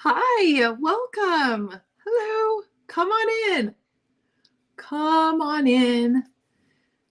Hi, welcome. Hello. Come on in. Come on in.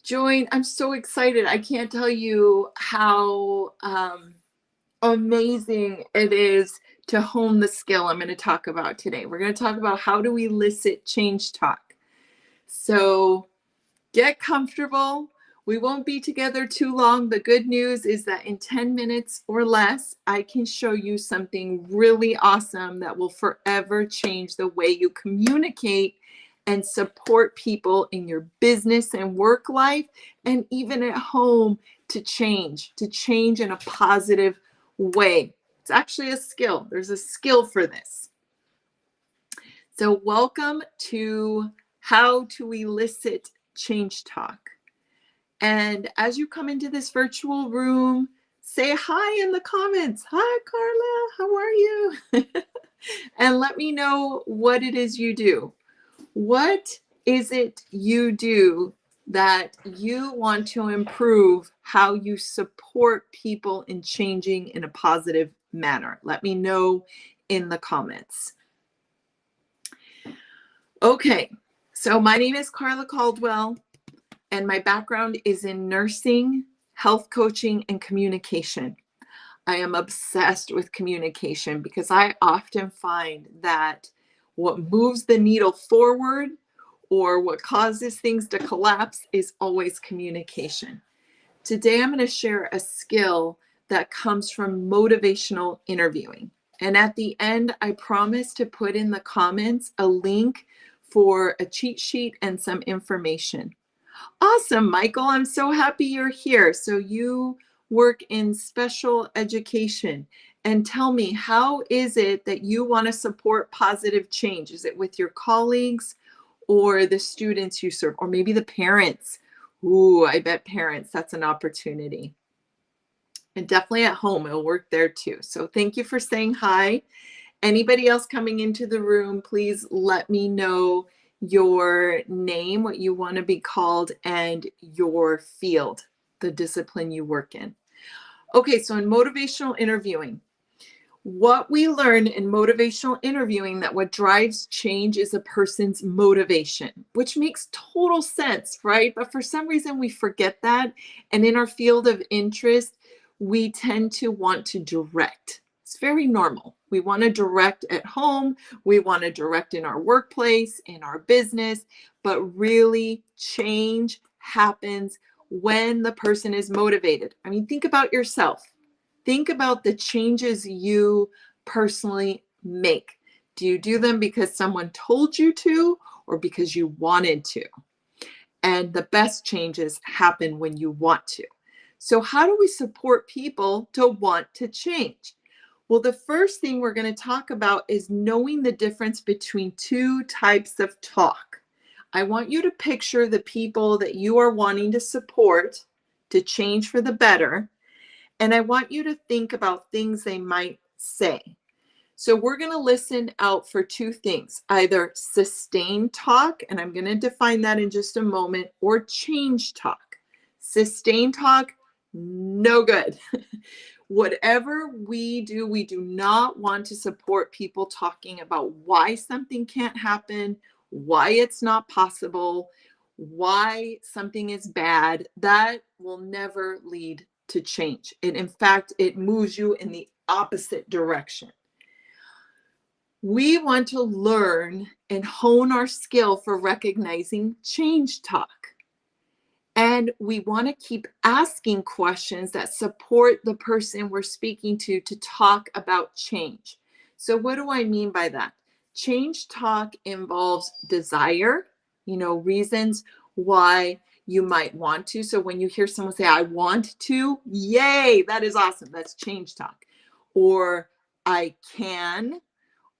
Join. I'm so excited. I can't tell you how amazing it is to hone the skill I'm going to talk about today. We're going to talk about how do we elicit change talk. So get comfortable. We won't be together too long. The good news is that in 10 minutes or less, I can show you something really awesome that will forever change the way you communicate and support people in your business and work life, and even at home to change in a positive way. It's actually a skill. There's a skill for this. So welcome to How to Elicit Change Talk. And as you come into this virtual room, say hi in the comments. Hi, Carla, how are you? And let me know what it is you do. What is it you do that you want to improve how you support people in changing in a positive manner? Let me know in the comments. Okay, so my name is Carla Caldwell. And my background is in nursing, health coaching, and communication. I am obsessed with communication because I often find that what moves the needle forward or what causes things to collapse is always communication. Today, I'm going to share a skill that comes from motivational interviewing. And at the end, I promise to put in the comments a link for a cheat sheet and some information. Awesome, Michael. I'm so happy you're here. So you work in special education. And tell me, how is it that you want to support positive change? Is it with your colleagues or the students you serve, or maybe the parents? Ooh, I bet parents, that's an opportunity. And definitely at home, it'll work there too. So thank you for saying hi. Anybody else coming into the room, please let me know your name, what you want to be called, and your field, the discipline you work in. Okay, so in motivational interviewing, what we learn in motivational interviewing that what drives change is a person's motivation, which makes total sense, right? But for some reason we forget that. And in our field of interest, we tend to want to direct. It's very normal. We want to direct at home. We want to direct in our workplace, in our business, but really change happens when the person is motivated. I mean, think about yourself. Think about the changes you personally make. Do you do them because someone told you to or because you wanted to? And the best changes happen when you want to. So how do we support people to want to change? Well, the first thing we're going to talk about is knowing the difference between two types of talk. I want you to picture the people that you are wanting to support to change for the better. And I want you to think about things they might say. So we're going to listen out for two things, either sustained talk, and I'm going to define that in just a moment, or change talk. Sustained talk, no good. Whatever we do not want to support people talking about why something can't happen, why it's not possible, why something is bad. That will never lead to change. And in fact, it moves you in the opposite direction. We want to learn and hone our skill for recognizing change talk. And we want to keep asking questions that support the person we're speaking to talk about change. So what do I mean by that? Change talk involves desire, reasons why you might want to. So when you hear someone say, I want to, yay, that is awesome. That's change talk. Or I can,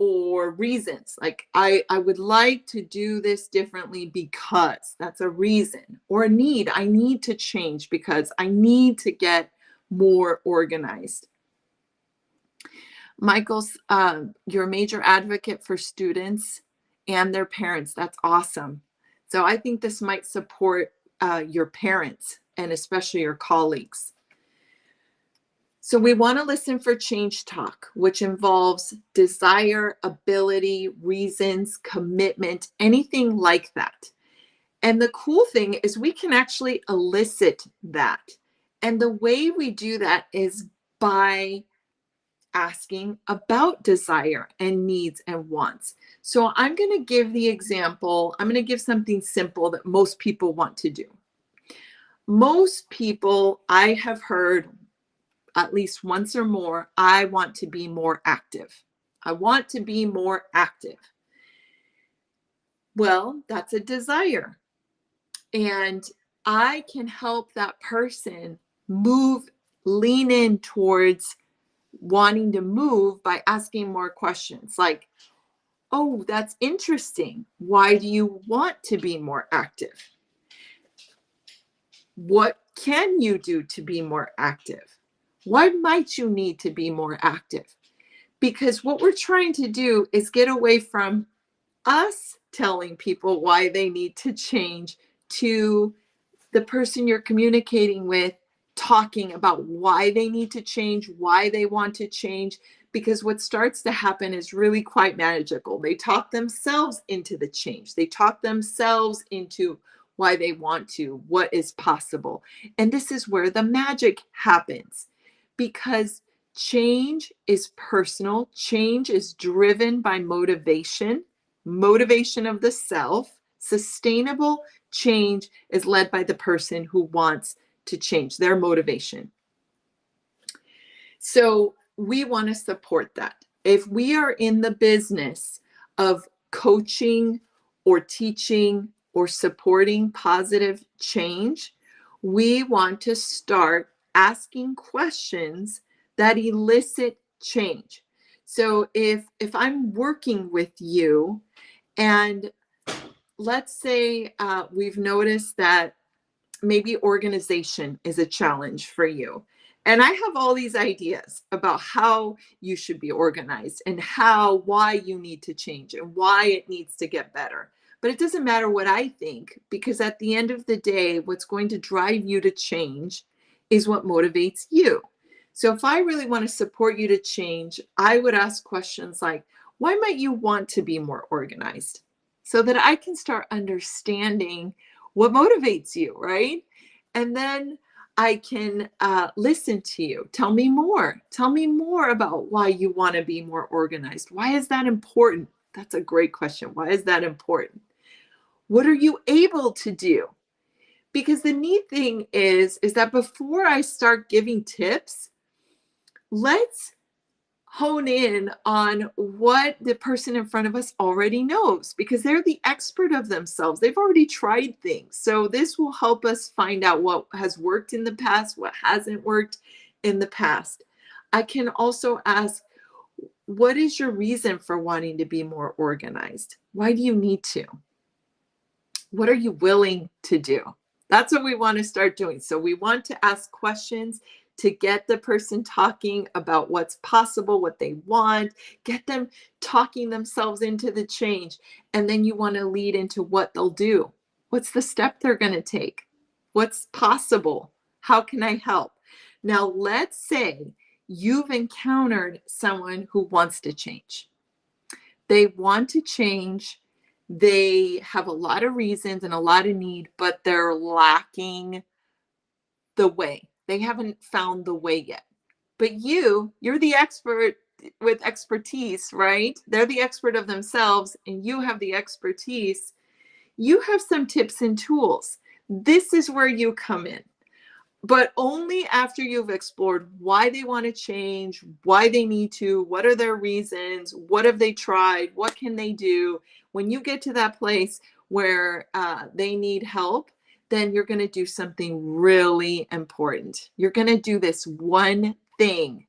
or reasons like I would like to do this differently because that's a reason, or a need. I need to change because I need to get more organized. Michael's, you're a major advocate for students and their parents. That's awesome. So I think this might support your parents and especially your colleagues. So we want to listen for change talk, which involves desire, ability, reasons, commitment, anything like that. And the cool thing is we can actually elicit that. And the way we do that is by asking about desire and needs and wants. So I'm going to give the example. I'm going to give something simple that most people want to do. Most people I have heard at least once or more, I want to be more active. I want to be more active. Well, that's a desire. And I can help that person move, lean in towards wanting to move by asking more questions like, oh, that's interesting. Why do you want to be more active? What can you do to be more active? Why might you need to be more active? Because what we're trying to do is get away from us telling people why they need to change to the person you're communicating with talking about why they need to change, why they want to change. Because what starts to happen is really quite magical. They talk themselves into the change. They talk themselves into why they want to, what is possible. And this is where the magic happens, because change is personal. Change is driven by motivation of the self. Sustainable change is led by the person who wants to change, their motivation. So we want to support that. If we are in the business of coaching or teaching or supporting positive change, we want to start asking questions that elicit change. So if I'm working with you and let's say we've noticed that maybe organization is a challenge for you. And I have all these ideas about how you should be organized and why you need to change and why it needs to get better. But it doesn't matter what I think, because at the end of the day, what's going to drive you to change is what motivates you. So if I really want to support you to change, I would ask questions like, why might you want to be more organized? So that I can start understanding what motivates you, right? And then I can listen to you. Tell me more. Tell me more about why you want to be more organized. Why is that important? That's a great question. Why is that important? What are you able to do? Because the neat thing is that before I start giving tips, let's hone in on what the person in front of us already knows, because they're the expert of themselves. They've already tried things. So this will help us find out what has worked in the past, what hasn't worked in the past. I can also ask, what is your reason for wanting to be more organized? Why do you need to? What are you willing to do? That's what we want to start doing. So we want to ask questions to get the person talking about what's possible, what they want, get them talking themselves into the change. And then you want to lead into what they'll do. What's the step they're going to take? What's possible? How can I help? Now, let's say you've encountered someone who wants to change. They want to change. They have a lot of reasons and a lot of need, but they're lacking the way. They haven't found the way yet. But you're the expert with expertise, right? They're the expert of themselves and you have the expertise. You have some tips and tools. This is where you come in. But only after you've explored why they want to change, why they need to, what are their reasons, what have they tried, what can they do. When you get to that place where they need help, then you're going to do something really important. You're going to do this one thing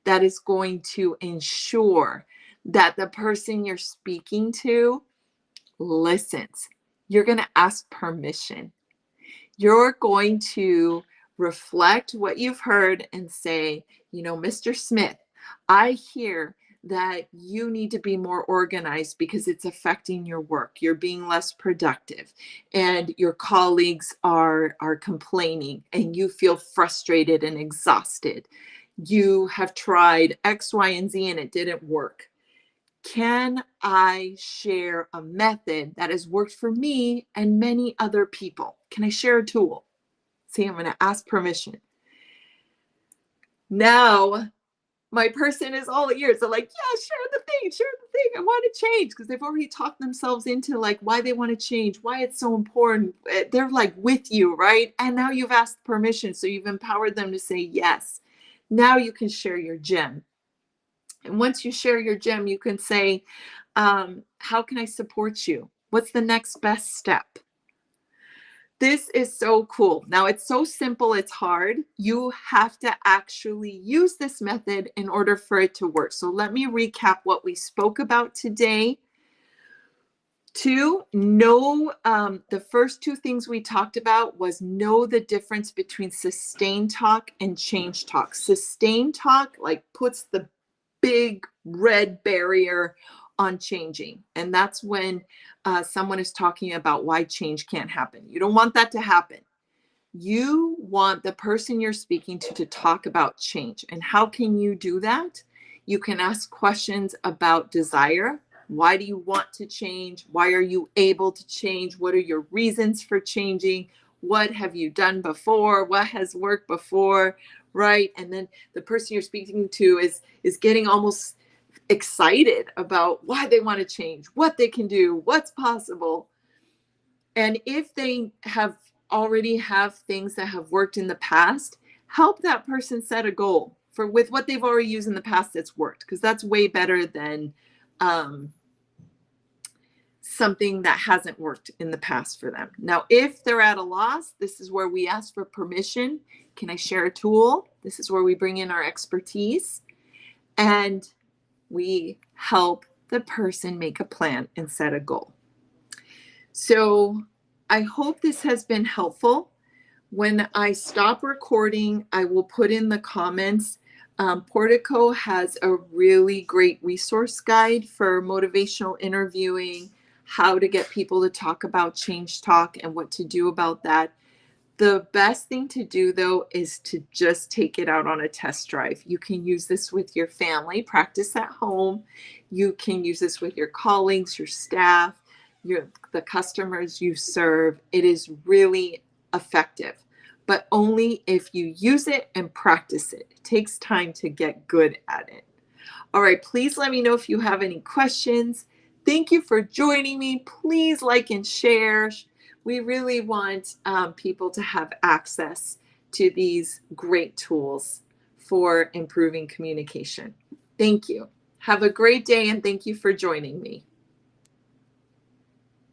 that is going to ensure that the person you're speaking to listens. You're going to ask permission. You're going to reflect what you've heard and say, Mr. Smith, I hear that you need to be more organized because it's affecting your work. You're being less productive and your colleagues are complaining and you feel frustrated and exhausted. You have tried X, Y, and Z and it didn't work. Can I share a method that has worked for me and many other people? Can I share a tool? See, I'm going to ask permission. Now, my person is all ears. They're like, yeah, share the thing. I want to change, because they've already talked themselves into like why they want to change, why it's so important. They're like with you, right? And now you've asked permission. So you've empowered them to say yes. Now you can share your gem. And once you share your gem, you can say, how can I support you? What's the next best step? This is so cool. Now, it's so simple, it's hard. You have to actually use this method in order for it to work. So let me recap what we spoke about today. To know, the first two things we talked about was know the difference between sustained talk and change talk. Sustained talk like puts the big red barrier on changing. And that's when someone is talking about why change can't happen. You don't want that to happen. You want the person you're speaking to talk about change. And how can you do that? You can ask questions about desire. Why do you want to change? Why are you able to change? What are your reasons for changing? What have you done before? What has worked before? Right? And then the person you're speaking to is getting almost excited about why they want to change, what they can do, what's possible. And if they already have things that have worked in the past, help that person set a goal for with what they've already used in the past that's worked, because that's way better than something that hasn't worked in the past for them. Now, if they're at a loss, this is where we ask for permission. Can I share a tool? This is where we bring in our expertise and we help the person make a plan and set a goal. So I hope this has been helpful. When I stop recording, I will put in the comments. Portico has a really great resource guide for motivational interviewing, how to get people to talk about change talk and what to do about that. The best thing to do, though, is to just take it out on a test drive. You can use this with your family, practice at home. You can use this with your colleagues, your staff, the customers you serve. It is really effective, but only if you use it and practice it. It takes time to get good at it. All right, please let me know if you have any questions. Thank you for joining me. Please like and share. We really want people to have access to these great tools for improving communication. Thank you. Have a great day, and thank you for joining me.